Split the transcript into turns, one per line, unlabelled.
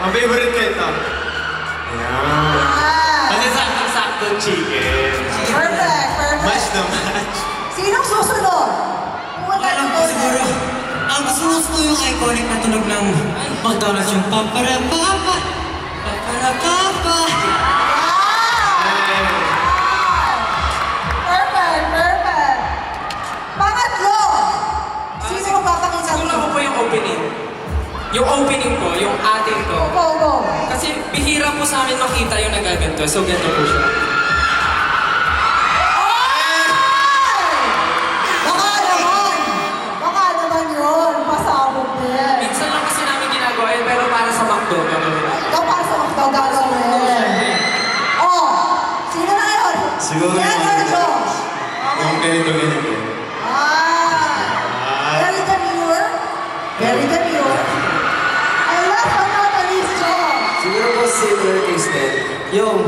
Ang favorite ko ito. Ayan. Kasi sakto chicken.
Perfect, perfect.
Match na match.
Sinong susunod?
Alam ko siguro, ang gusto ko yung iconic na tunog ng McDonald's yung paparapapa, paparapapa.
Perfect, perfect. Pangatlo. Sino magpapakita
Siguro
mo?
ko po yung opening. Yung opening ko, yung ating ko.
Go, go.
Kasi bihira po sa amin makita yung nagaganto. So, ganito po siya.
Baka naman yun. Pasabog din.
Minsan lang kasi namin ginagawa yun, pero para sa McDo.
Ikaw para sa McDo gagawin. Oh, sino na ngayon?
Siguro
Yan,
yung
Kuya Josh.
Yung ganito.
Very demure. Very demure. And last but not the least, Josh.
Siguro po similar kay Stan, yung